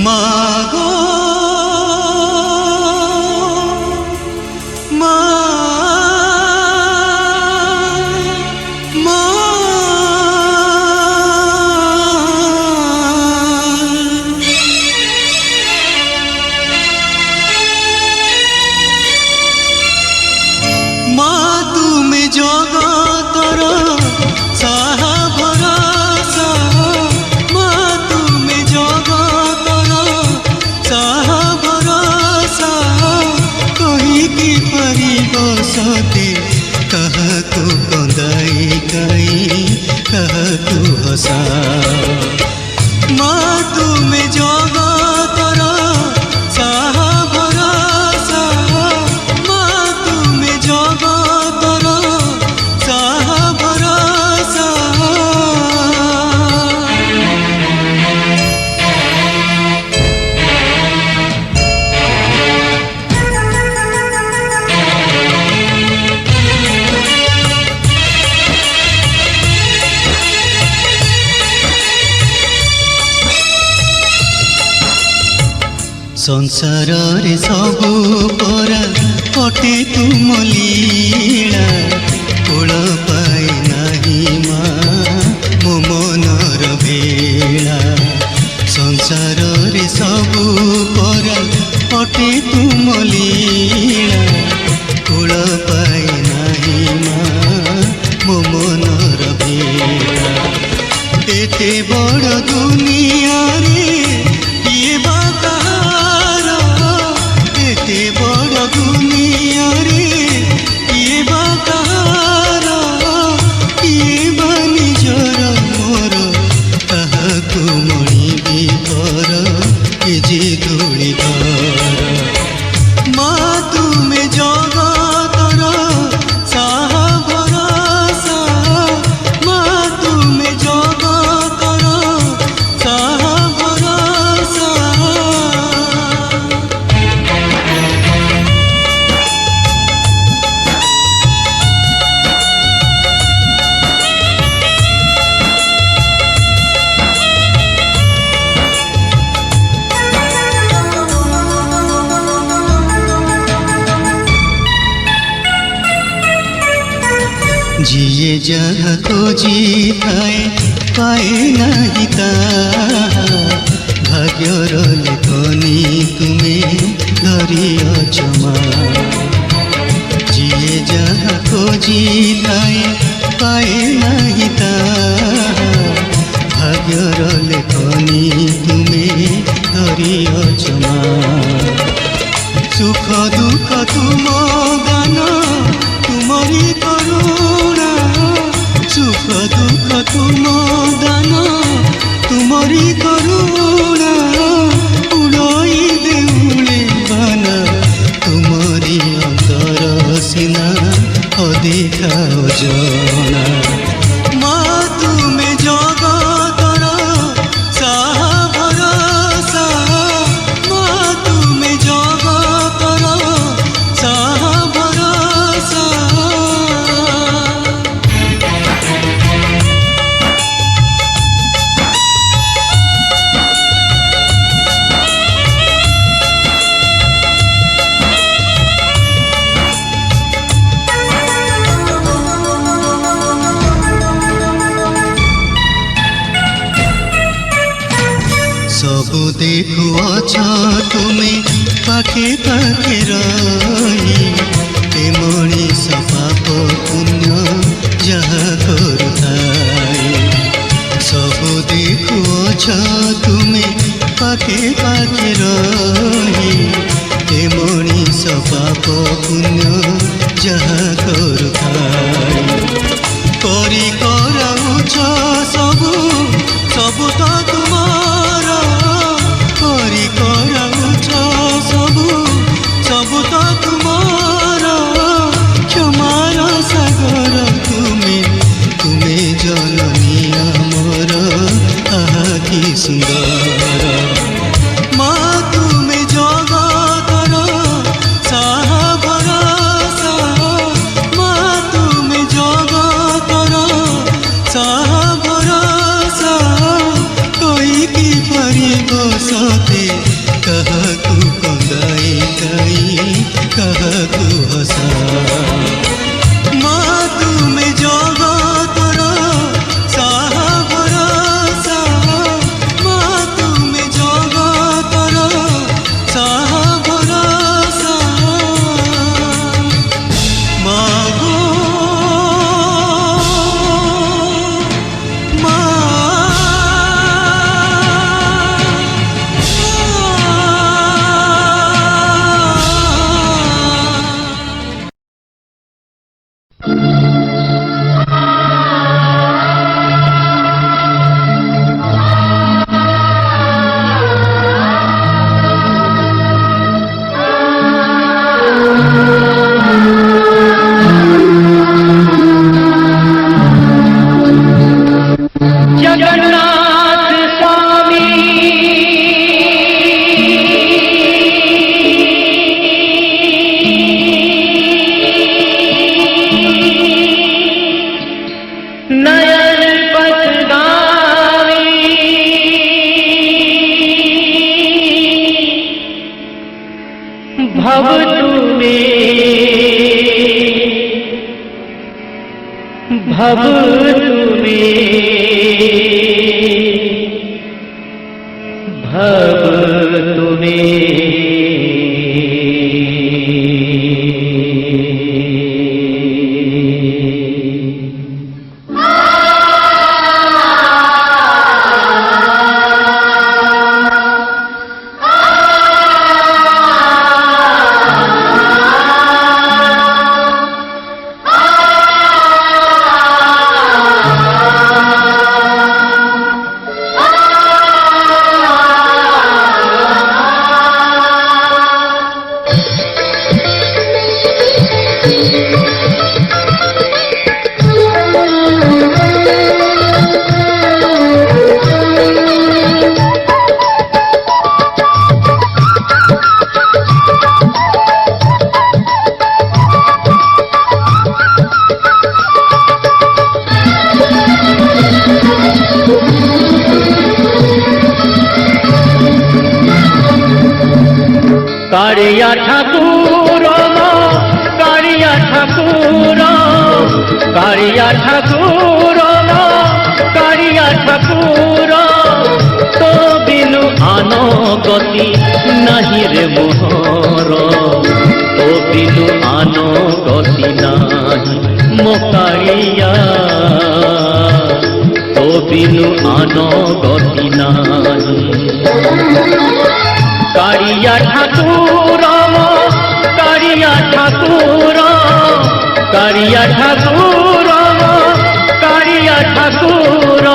मागो मा मा मा तुमे जगतर साहा भरोसा मा तुमे जगतर साहा भरोसा कहीकि परिबसते कहतु कंदाई गई कहतु हसा मा तुमे जगतर साहा भरोसा मा तुमे जगतर साहा भरोसा संसार रे सबु परा पटे तुम लीला कोल पाई नाही मा मो मनर भेला संसार रे सबु परा पटे तुम लीला कोल पाई नाही मा मो मनर भेला एते बड़ दुनिया रे किए बा एते बड़ दुनिया रे किए बा कहार किए बा निजर मोर काहाकु मणिबी पर ए जे धूଳି घर मा तुमे जगतर साहा भरोसा मा तुमे जगतर साहा भरोसा जिए जहाँ खोजी थाए पाए नहीं ताहा भाग्यर लेखनी तुमे धरिअछ मा जिए जहाँ खोजी थाए पाए नहीं ताहा भाग्यर लेखनी तुमे धरिअछ मा सुख दुख तुम गान तुमरी करुणा सुख दुख तुम दान तुमरी करुणा उड़ई देउले बाना तुमरी अंतर सीना अधिका जना मा तुमे जगतर साहा भरोसा मा तुमे जगतर साहा भरोसा सबु देखुअछ तुमे पाखे पाखे रही ते मणिष पाप पुण्य जहाँ करुଥାଏ सबु देखुअछ तुमे पाखे पाखे रही ते मणिष पाप पुण्य जहाँ करुଥାଏ करी कराउछ सबु सबु तो तुमार करी कराउछ सबु सबु तो तुमार क्षमार सागर तुमे तुमे जननी अमर आहा कि सुंदर मा तुमे जगतर साहा भरोसा मा तुमे जगतर साहा भरोसा कहीकि परिबसते କାହାକୁ କନ୍ଦାଇ କାଇ କାହାକୁ ହସା ମା ତୁମେ ଜଗତର ସାହା ଭରସା ମା ତୁମେ ଜଗତର ସାହା ଭରସା ମା ଗো ମା जगन्नाथ स्वामी नयन पथगामी भव कारिया ठाकुर कारिया ठाकुर कारिया ठाकुर कारिया ठाकुर तो बिनु आनो गति नहीं रे मोहर तो बिनु आनो गति नहीं मो कारिया तो बिनु आनो गति नहीं कारिया ठाकुर कारिया ठाकुर कारिया ठाकुर कारिया ठाकुर